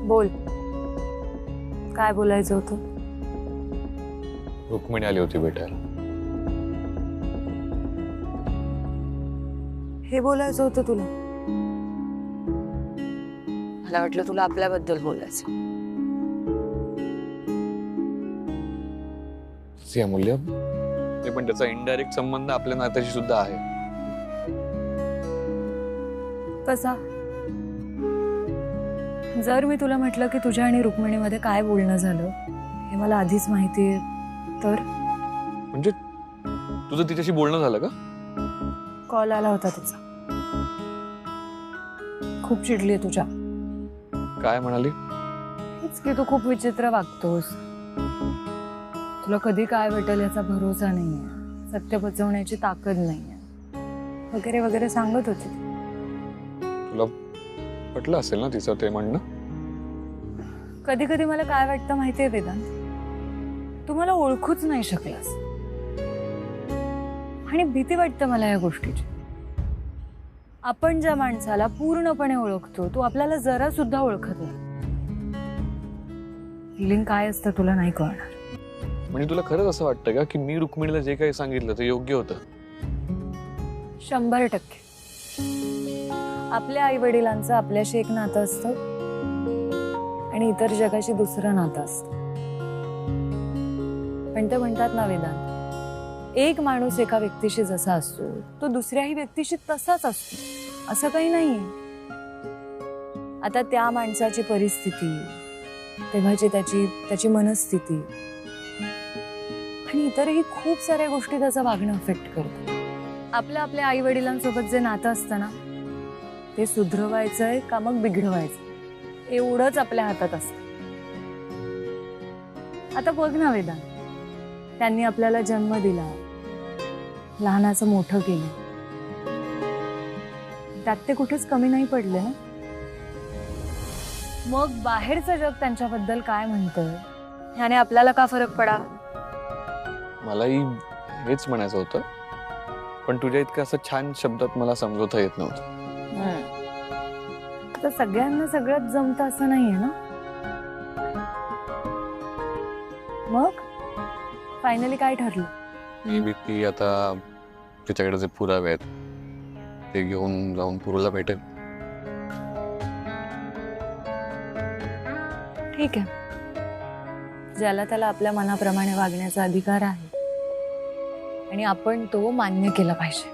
बोल, काय बोलायचं होतं? रुक्मिणी आली होती भेटायला. हे बोलायचं होतं तुला? मला वाटलं तुला आपल्याबद्दल बोलायचं. अमूल्य, ते पण त्याचा इनडायरेक्ट संबंध आपल्या नात्याशी सुद्धा आहे. कसा? जर मी तुला म्हटलं की तुझ्या आणि रुक्मिणीमध्ये काय बोलणं झालं हे मला आधीच माहितीये तर? म्हणजे तुझं तिच्याशी बोलणं झालं का? कॉल आला होता तिचा. खूप चिडली तुझ्या. काय म्हणाली? हेच की तू खूप विचित्र वागतोस, तुला कधी काय भेटेल याचा भरोसा नाहीये, सत्य पचवण्याची ताकद नाहीये, वगैरे वगैरे सांगत होती. तुला पटलं असेल ना तिचं ते म्हणणं? कधी कधी मला काय वाटतं माहितीये वेदांत, तू मला ओळखूच नाही शकलास आणि भीती वाटतं मला या गोष्टीची. आपण ज्या माणसाला पूर्णपणे ओळखतो तो आपल्याला जरा सुद्धा ओळखत नाही. फिलिंग काय असतं तुला नाही कळणार. म्हणजे तुला खरंच असं वाटतं का की मी रुक्मिणीला जे काही सांगितलं ते योग्य होतं? 100%. आपल्या आई वडिलांचं आपल्याशी एक नातं असतं आणि इतर जगाशी दुसरं नातं असतं. पण ते म्हणतात ना वेदांत, एक माणूस एका व्यक्तीशी जसा असतो तो दुसऱ्याही व्यक्तीशी तसाच असतो, असं काही नाहीये. आता त्या माणसाची परिस्थिती, तेव्हाची त्याची मनस्थिती आणि इतरही खूप साऱ्या गोष्टी त्याचं वागणं अफेक्ट करतात. आपल्या आई वडिलांसोबत जे नातं असतं ना, ते सुधरवायचंय का मग बिघडवायचं एवढंच आपल्या हातात असतं. आता बघ ना वेदांत, त्यांनी आपल्याला जन्म दिला, लहानाचं मोठं केलं, त्यात ते कुठेच कमी नाही पडले ना. मग बाहेरचं जग त्यांच्याबद्दल काय म्हणतं ह्याने आपल्याला का फरक पडा? मलाही हेच म्हणायचं होतं, पण तुझ्या इतकं असं छान शब्दात मला समजवता येत नव्हतं. तर सगळ्यांना सगळ्यात जमतं असं नाहीये ना. मग फायनली काय ठरलं? मी ती आता तिच्याकडे जे पुरावे आहेत ते घेऊन जाऊन पुरूला भेटेल. ठीक आहे, ज्याला त्याला आपल्या मनाप्रमाणे वागण्याचा अधिकार आहे आणि आपण तो मान्य केला पाहिजे.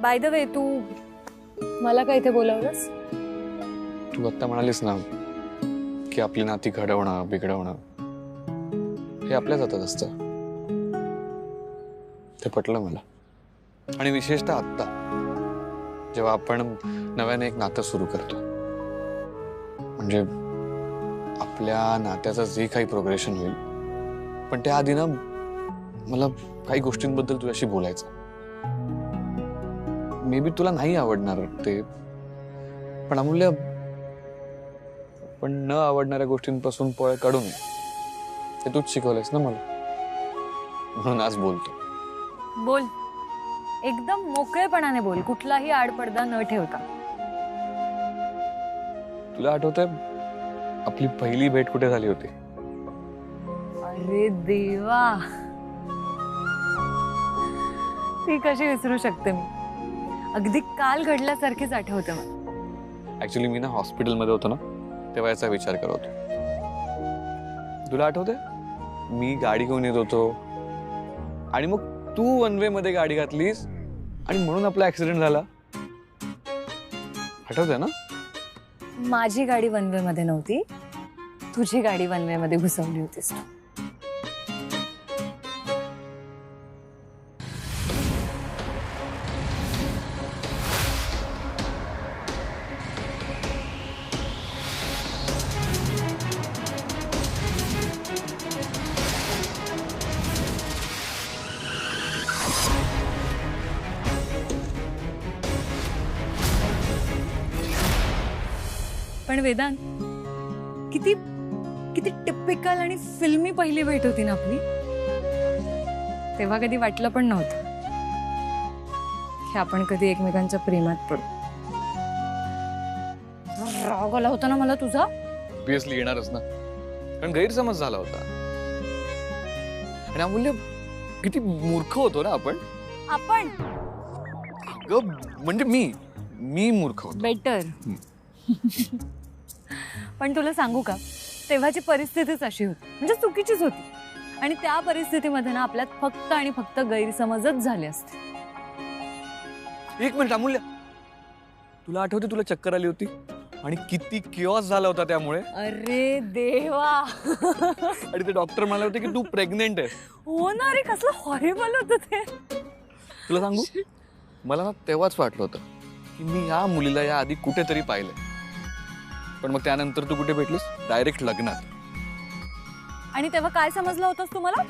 बाय द वे, तू मला काय इथे बोलावलंस? तू आता म्हणालीस ना की आपली नाती घडवणं बिघडवणं हे आपल्याच हातात असतं. ते पटलं मला. आणि विशेषतः आत्ता जेव्हा आपण नव्याने एक नातं सुरू करतो, म्हणजे आपल्या नात्याचं जे काही प्रोग्रेशन होईल, पण त्याआधी ना मला काही गोष्टींबद्दल तुझ्याशी बोलायचं. मे बी तुला नाही आवडणार ते, पण अमूल्य, पण न आवडणाऱ्या गोष्टींपासून पळ काढू नये हे तूच शिकवलंयस ना मला, म्हणून आज बोलतो. बोल, एकदम मोकळेपणाने बोल, कुठलाही आडपडदा न ठेवता. तुला आठवतंय आपली पहिली भेट कुठे झाली होती? अरे देवा, ती कशी विसरू शकते मी? अगदी काल घडल्यासारखीच आठवते मला. ऍक्च्युली मी ना हॉस्पिटलमध्ये होतो ना, तेव्हा याचा विचार करत होतो. तुला आठवतंय मी गाडी घेऊन येत होतो आणि मग तू वन वे मध्ये गाडी घातलीस आणि म्हणून आपला ऍक्सिडेंट झाला. आठवतंय ना? माझी गाडी वन वे मध्ये नव्हती, तुझी गाडी वन वे मध्ये घुसवली होतीस. पण वेदांत, किती किती टिपिकल आणि फिल्मी पहिली भेट होती ना आपली. तेव्हा कधी वाटलं पण नव्हतं की आपण कधी एकमेकांच्या प्रेमात पडू. राग आला होता ना मला तुझा. ऑब्विसली येणारच ना, कारण गैरसमज झाला होता. आणि अमूल्य, किती मूर्ख होतो ना आपण. अगं, म्हणजे मी मूर्ख होतो. बेटर. पण तुला सांगू का, तेव्हाची परिस्थितीच अशी होती, म्हणजे चुकीचीच होती. आणि त्या परिस्थितीमध्ये ना आपल्यात फक्त आणि फक्त गैरसमजच झाले असते. एक मिनिट अमूल्य, तुला आठवते तुला चक्कर आली होती आणि किती किओस झाला होता त्यामुळे. अरे देवा. आणि ते डॉक्टर म्हणाले होते की तू प्रेग्नेंट आहे. हो ना रे, कसलं हॉरिबल होतं ते. तुला सांगू, मला ना तेव्हाच वाटलं होतं की मी या मुलीला या आधी कुठेतरी पाहिलंय. पण मग त्यानंतर तू कुठे भेटलीस? डायरेक्ट लग्नात. आणि तेव्हा काय समजलं होतंस तुम्हाला?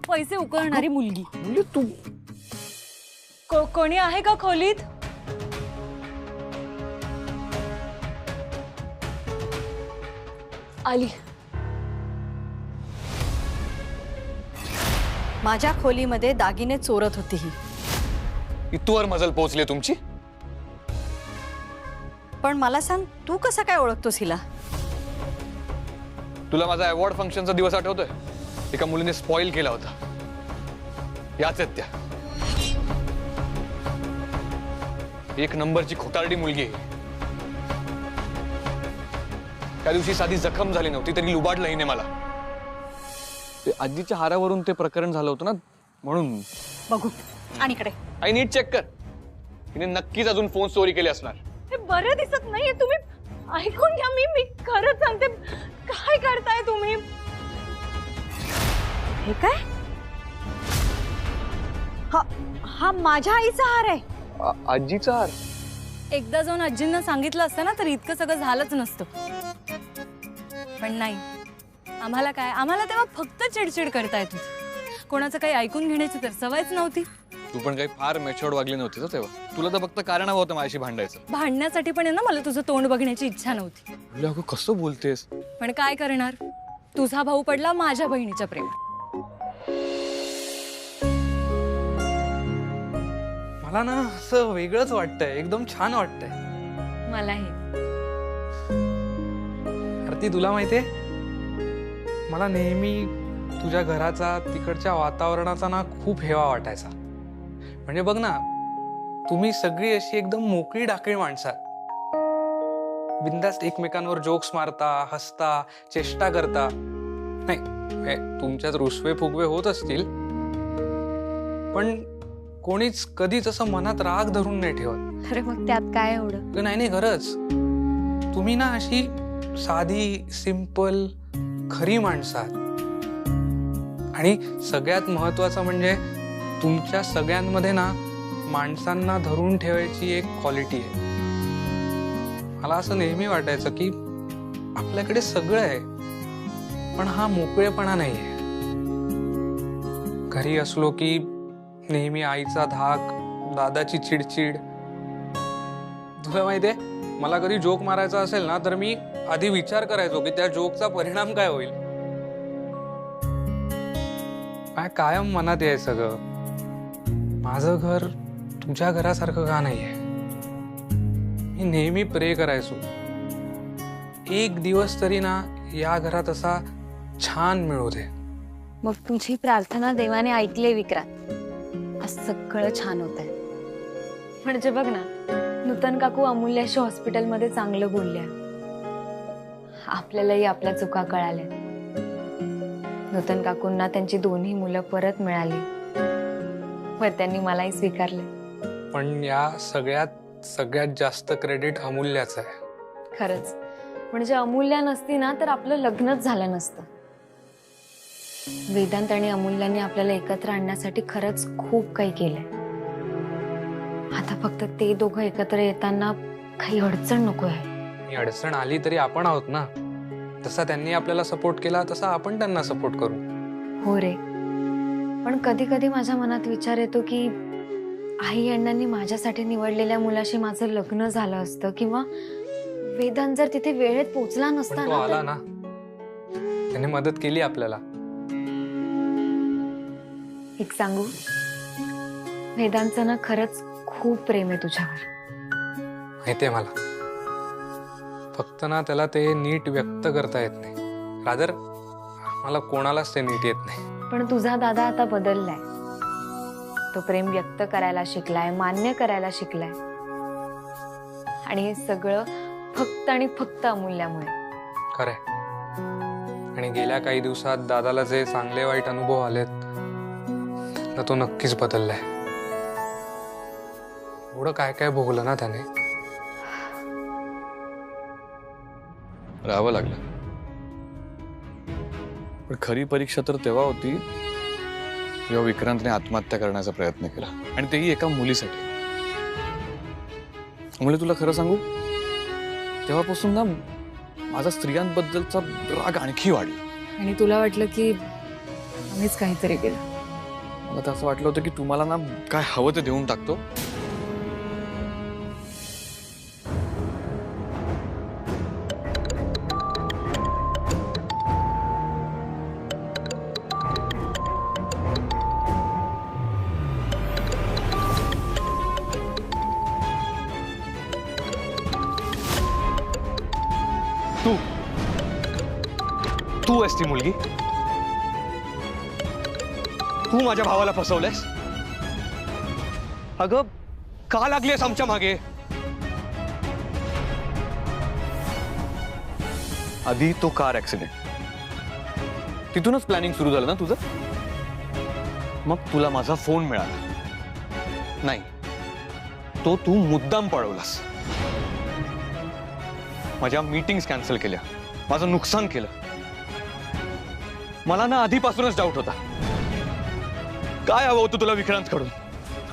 पैसे उकळणारी मुलगी. म्हणजे तू कोणी आहे का खोलीत? आली. माझ्या खोलीमध्ये दागिने चोरत होती ही. इथवर मजल पोहोचली तुमची. पण मला सांग, तू कसा काय ओळखतोस हिला? तुला माझा अवॉर्ड फंक्शनचा दिवस आठवतोय? एका मुलीने स्पॉइल केला होता. याच आहेत त्या. एक नंबरची खोटारडी मुलगी आहे. त्या दिवशी साधी जखम झाली नव्हती तरी लुबाडलं हिने मला. ते आजीच्या हारावरून ते प्रकरण झालं होतं ना, म्हणून. बघू आणि इकडे. आई नीट चेक कर. हिने नक्कीच अजून फोन चोरी केले असणार. हे बरं दिसत नाहीये. तुम्ही ऐकून घ्या, मी खरंच सांगते. काय करताय तुम्ही? हे काय? हा माझ्या आईचा हार आहे. आजीचा हार? एकदा जाऊन आजींना सांगितलं असतं ना तर इतकं सगळं झालंच नसतं. पण नाही, आम्हाला काय, आम्हाला तेव्हा फक्त चिडचिड करता येत होती. कोणाचं काही ऐकून घेण्याची तर सवयच नव्हती. तू पण काही फार मॅच्युअर्ड वागली नव्हती ना तेव्हा. तुला तर फक्त कारण हवं होतं माझ्याशी भांडायचं. भांडण्यासाठी पण आहे ना, मला तुझं तोंड बघण्याची इच्छा नव्हती. अगं कसं बोलतेस? पण काय करणार, तुझा भाऊ पडला माझ्या बहिणीच्या प्रेमात. मला ना असं वेगळंच वाटतंय, एकदम छान वाटतंय. मलाही. आरती, तुला माहितीये, मला नेहमी तुझ्या घराचा, तिकडच्या वातावरणाचा ना खूप हेवा वाटायचा. म्हणजे बघ ना, तुम्ही सगळी अशी एकदम मोकळी डाकळी माणसात, बिनधास्त एकमेकांवर जोक्स मारता, हसता, चेष्टा करता. नाही, तुमच्यात रुसवे फुगवे होत असतील, पण कोणीच कधीच असं मनात राग धरून नाही ठेवत. अरे मग त्यात काय एवढं? नाही खरंच, तुम्ही ना अशी साधी, सिंपल, खरी माणसात. आणि सगळ्यात महत्वाचं म्हणजे तुमच्या सगळ्यांमध्ये ना माणसांना धरून ठेवायची एक क्वालिटी आहे. मला असं नेहमी वाटायचं की आपल्याकडे सगळं आहे, पण हा मोकळेपणा नाहीये. घरी असलो की नेहमी आईचा धाक, दादाची चिडचिड. तुला माहितीये, मला कधी जोक मारायचा असेल ना तर मी आधी विचार करायचो की त्या जोकचा परिणाम काय होईल. कायम मनात यायचं ग, माझं घर तुझ्या घरासारखं का नाहीये. मी नेहमी प्रे करायचो, एक दिवस तरी ना या घरात असा छान मिळू दे. मग तुझी प्रार्थना देवाने ऐकली विक्रांत. आज सगळं छान होतंय. म्हणजे बघ ना, नूतन काकू अमूल्याशी हॉस्पिटलमध्ये चांगलं बोलल्या. आपल्यालाही आपल्या चुका कळाल्या. नूतन काकूंना त्यांची दोन्ही मुलं परत मिळाली. वर त्यांनी मलाही स्वीकारले. पण या सगळ्यात जास्त क्रेडिट अमूल्याचं आहे. खरंच, म्हणजे अमूल्या नसती ना तर आपलं लग्नच झालं नसतं. वेदांत आणि अमूल्याने आपल्याला एकत्र आणण्यासाठी खरंच खूप काही केलंय. आता फक्त ते दोघं एकत्र येताना काही अडचण नको आहे. ही अडचण आली तरी आपण आहोत ना. तसा त्यांनी आपल्याला सपोर्ट केला तसा आपण त्यांना सपोर्ट करू. हो रे, पण कधी कधी माझ्या मनात विचार येतो की आई अण्णांनी माझ्यासाठी निवडलेल्या मुलाशी माझं लग्न झालं असतं, किंवा वेदांत जर तिथे वेळेत पोहोचला नसता तो आला ना, त्याने मदत केली आपल्याला. एक सांगू, वेदांचं ना खरंच खूप प्रेम आहे तुझ्यावर. माहितीये मला. फक्त ना त्याला ते नीट व्यक्त करता येत नाही. रादर मला कोणालाच ते नीट येत नाही. पण तुझा दादा आता बदललाय. तो प्रेम व्यक्त करायला शिकलाय, मान्य करायला शिकलाय. आणि हे सगळं फक्त आणि फक्त अमूल्यामुळे. खरंय. आणि गेल्या काही दिवसात दादाला जे चांगले वाईट अनुभव आलेत तर तो नक्कीच बदललाय. एवढं काय काय भोगलं ना त्याने. राहावं लागलं. पण खरी परीक्षा तर तेव्हा होती जेव्हा विक्रांतने आत्महत्या करण्याचा प्रयत्न केला, आणि तेही एका मुलीसाठी. मुळे तुला खरं सांगू, तेव्हापासून ना माझा स्त्रियांबद्दलचा राग आणखी वाढला. आणि तुला वाटलं की आम्हीच काहीतरी केलं. मला तर असं वाटलं होतं की तुम्हाला ना काय हवं ते देऊन टाकतो. तू आहेस ती मुलगी. तू माझ्या भावाला फसवलंयस. अगं का लागलीस आमच्या मागे. आधी तो कार ऍक्सिडेंट, तिथूनच प्लॅनिंग सुरू झालं ना तुझं. मग तुला माझा फोन मिळाला नाही, तो तू मुद्दाम पळवलास. माझ्या मीटिंग्स कॅन्सल केल्या, माझं नुकसान केलं. मला ना आधीपासूनच डाऊट होता काय हवं होतं तुला विक्रांत कडून,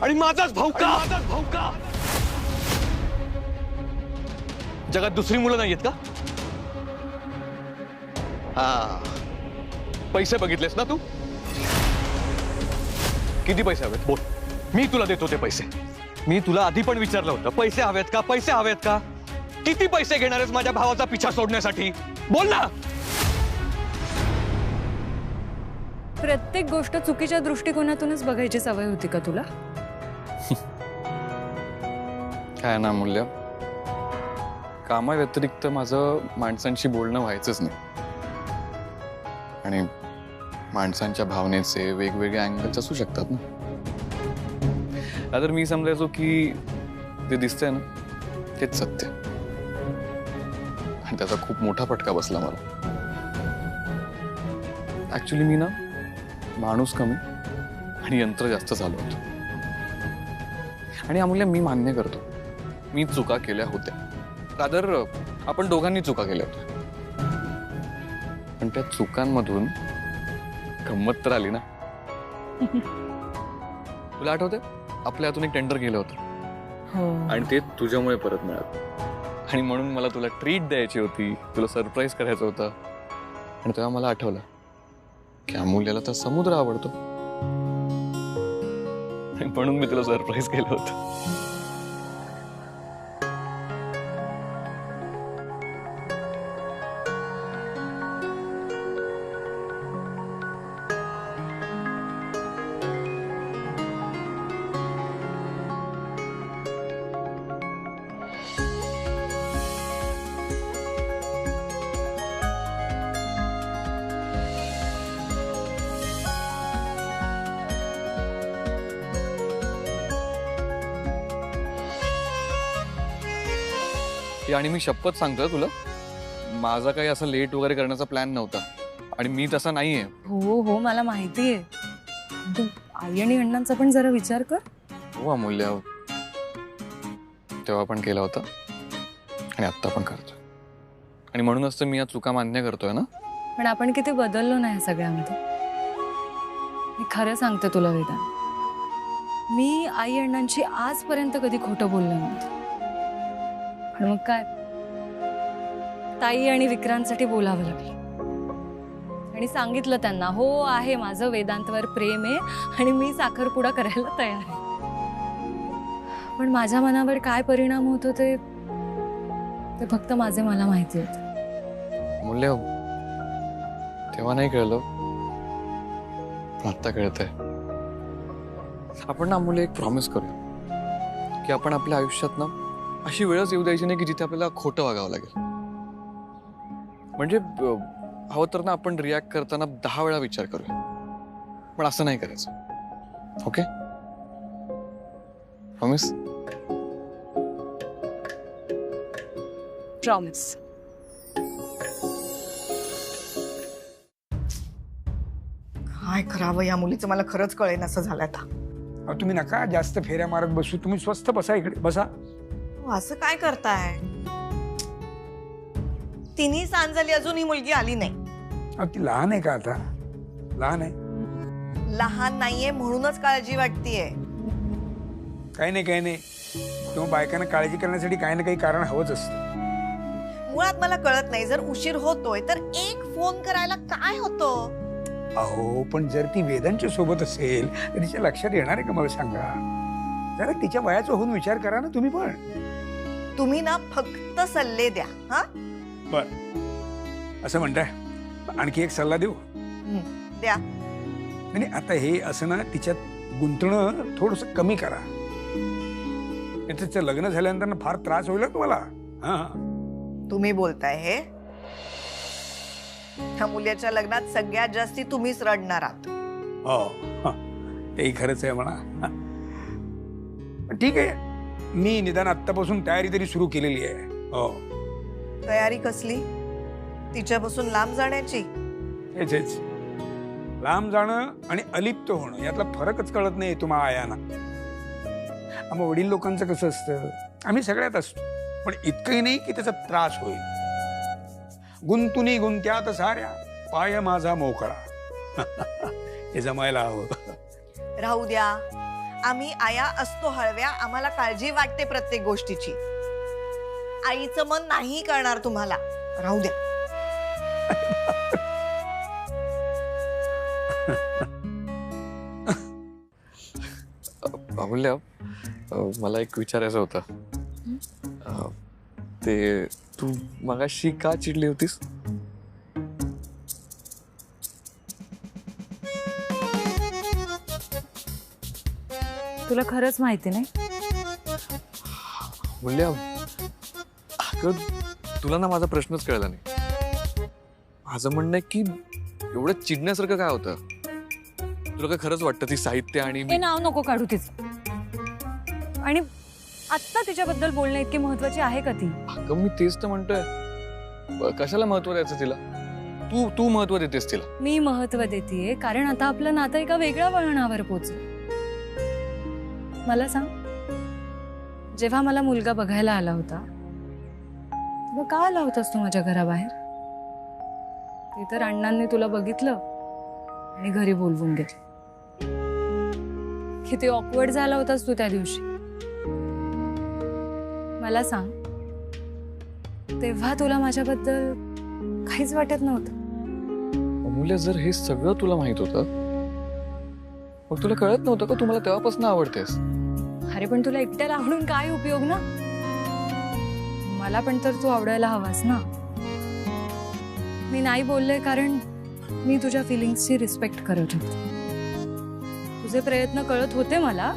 आणि माझाच भाऊ का. जगात दुसरी मुलं नाहीयेत का. हा, पैसे बघितलेस ना तू. किती पैसे हवेत बोल, मी तुला देतो ते पैसे. मी तुला आधी पण विचारलं होतं पैसे हवेत का, पैसे हवेत का. किती पैसे घेणार आहेस माझ्या भावाचा पिछा सोडण्यासाठी, बोल ना. प्रत्येक गोष्ट चुकीच्या दृष्टिकोनातूनच बघायची सवय होती का तुला. काय ना मूल्य, कामाव्यतिरिक्त माझं माणसांशी बोलणं व्हायचंच नाही. आणि माणसांच्या भावनेचे वेगवेगळे अँगल्स असू शकतात ना. तर मी समजायचो की ते दिसतंय ना तेच सत्य, आणि त्याचा खूप मोठा फटका बसला मला. ऍक्च्युली मी ना माणूस कमी आणि यंत्र जास्त झालो होतो. आणि अमूल्य, मी मान्य करतो मी चुका केल्या होत्या. रादर आपण दोघांनी चुका केल्या होत्या. पण त्या चुकांमधून गंमत तर आली ना. तुला आठवतंय आपल्या हातून एक टेंडर गेलं होतं, आणि ते तुझ्यामुळे परत मिळालं. आणि म्हणून मला तुला ट्रीट द्यायची होती, तुला सरप्राईज करायचं होतं. आणि तेव्हा मला आठवलं की अमूल्याला तर समुद्र आवडतो, आणि म्हणून मी तुला सरप्राईज केलं होतं. आणि मी शपथ सांगतोय तुला, माझा काही असं लेट वगैरे करण्याचा प्लॅन नव्हता, आणि मी तसा नाहीये. हो हो, मला माहितीये. तू आई आणि अण्णांचा पण जरा विचार कर. हो अमूल्य, तेव्हा पण केला होता आणि आत्ता पण करतोय. आणि म्हणूनच तर मी या चुका मान्य करतोय ना. पण आपण किती बदललो नाही सगळ्यामध्ये. मी खरं सांगते तुला वेदांत, मी आई अण्णांची आजपर्यंत कधी खोटं बोललो नव्हतं. पण मग काय, ताई आणि विक्रांतसाठी बोलावं लागलं. आणि सांगितलं त्यांना, हो आहे माझं वेदांतवर प्रेम आहे आणि मी साखरपुडा करायला तयार आहे. पण माझ्या मनावर काय परिणाम होतो ते फक्त माझे मला माहिती होतं. मूल्य तेव्हा नाही कळलं, पण आत्ता कळतंय. आपण ना मूल्य एक प्रॉमिस करूया की आपण आपल्या आयुष्यात ना अशी वेळच येऊ द्यायची नाही की जिथे आपल्याला खोटं वागावं लागेल. म्हणजे हवं तर ना आपण रिॲक्ट करताना 10 वेळा विचार करूया, पण असं नाही करायचं. Okay, promise? प्रॉमिस. काय करावं या मुलीचं मला खरंच कळेन असं झालं आता. अहो, तुम्ही नका जास्त फेऱ्या मारत बसू. तुम्ही स्वस्थ बसा, इकडे बसा. असं काय करताय? तिन्ही सांज झाली अजून ही मुलगी आली नाही. अहो, ती लहान आहे का आता? लहान आहे. लहान नाहीये म्हणूनच काळजी वाटतेय. काही नाही काही नाही. किंवा बायकांना काळजी करण्यासाठी काही ना काही कारण हवंच असतं. मुळात मला कळत नाही, जर उशीर होतोय तर एक फोन करायला काय होतं? अहो, पण जर ती वेदांच्या सोबत असेल तर तिच्या लक्षात येणार आहे का मला सांगा? जरा तिच्या वयाचा होऊन विचार करा ना तुम्ही पण. तुम्ही ना फक्त सल्ले द्या. हा, बर, असं म्हणताय. आणखी एक सल्ला देऊ? द्या. नाही, आता हे असं ना तिच्यात गुंतणं थोडस कमी करा. तिचं लग्न झाल्यानंतर ना फार त्रास होईल तुम्हाला. हा, तुम्ही बोलताय हे? ह्या मुलीच्या लग्नात सगळ्यात जास्ती तुम्हीच रडणार आहात. हो, तेही खरंच आहे म्हणा. ठीक आहे, मी निदान आत्तापासून तयारी तरी सुरू केलेली आहे. हो, तयारी कसली? तिच्यापासून लांब जाण्याची? हेच लांब जाणं आणि अलिप्त होणं यातला फरकच कळत नाही तुम्हा आयांना. आम्हा वडील लोकांचं कसं असतं, आम्ही सगळ्यात असतो, पण इतकंही नाही की त्याचा त्रास होईल. गुंतुनी गुंत्यात साऱ्या पाय माझा मोकळा. हे जमायला हवं. राहू द्या, आम्ही आया असतो हळव्या, आम्हाला काळजी वाटते प्रत्येक गोष्टीची. आईचं मन नाही करणार तुम्हाला. राहू द्या. अमूल्य, मला एक विचारायचं होतं. ते तू मगाशी का चिडली होतीस? तुला खरंच माहिती नाही? मूल्य, अगं तुला ना माझा प्रश्नच कळला नाही. माझं म्हणणं आहे की एवढं चिडण्यासारखं काय होतं? तुला काय खरंच वाटतं ती साहित्य आणि हे नाव नको काढू तिचं. आणि आत्ता तिच्याबद्दल बोलणं इतकी महत्वाची आहे का ती? अगं मी तेच तर म्हणतोय, कशाला महत्व द्यायचं तिला? तू महत्व देतेस तिला. मी महत्व देतेय कारण आता आपलं नातं एका वेगळ्या वळणावर पोहोचलं. मला सांग, जेव्हा मला मुलगा बघायला आला होता तेव्हा का आला होतास तू माझ्या घराबाहेर? ते तर अण्णांनी तुला बघितलं आणि घरी बोलवून घेतलं. किती ऑकवर्ड झाला होतास तू त्या दिवशी. मला सांग, तेव्हा तुला माझ्याबद्दल काहीच वाटत नव्हतं? अमूल्य, जर हे सगळं तुला माहित होतं मग तुला कळत नव्हतं का तू मला तेव्हापासून आवडतेस? अरे पण तुला एकट्याला आवडून काय उपयोग ना? मला पण तर तू आवडायला हवास ना. मी नाही बोलले कारण मी तुझ्या फिलिंग्सची रिस्पेक्ट करत होते. तुझे प्रयत्न कळत होते मला.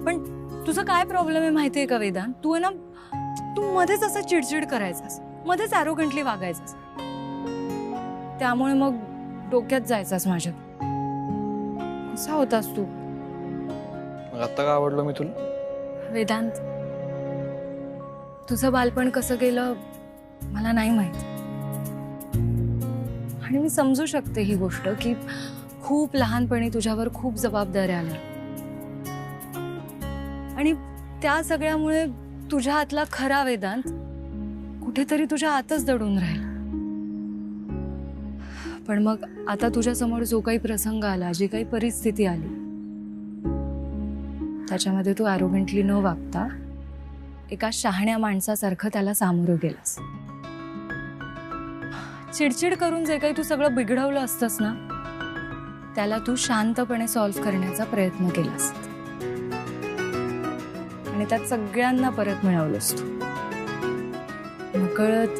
पण तुझा काय प्रॉब्लेम आहे माहितीये का वेदांत? तू आहे ना, तू मध्येच असं चिडचिड करायचास, मध्येच ॲरोगंटली वागायचास. त्यामुळे मग डोक्यात जायचास माझ्या. कसा होतास तू? मग आता का आवडलो मी तुला? वेदांत, तुझं बालपण कसं गेलं मला नाही माहित. आणि मी समजू शकते ही गोष्ट की खूप लहानपणी तुझ्यावर खूप जबाबदाऱ्या आल्या आणि त्या सगळ्यामुळे तुझ्या आतला खरा वेदांत कुठेतरी तुझ्या आतच दडून राहिला. पण मग आता तुझ्या समोर जो काही प्रसंग आला, जी काही परिस्थिती आली, त्याच्यामध्ये तू ॲरोगंटली न वागता एका शहाण्या माणसासारखं त्याला सामोरं गेलास. चिडचिड करून जे काही तू सगळं बिघडवलं असतंस ना, त्याला तू शांतपणे सॉल्व्ह करण्याचा प्रयत्न केलास आणि त्यात सगळ्यांना परत मिळवलंस तू. नकळत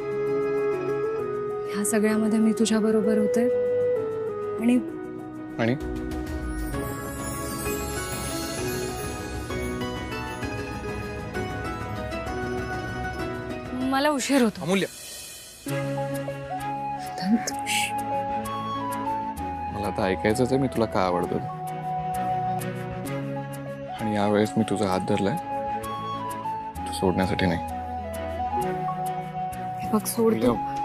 ह्या सगळ्यामध्ये मी तुझ्या बरोबर होते आणि मला उशीर होतो. अमूल्य, मला आता ऐकायचंच आहे मी तुला का आवडतो ते. आणि यावेळेस मी तुझा हात धरलाय तू सोडण्यासाठी नाही. हे बघ, सोड तू. अमूल्य,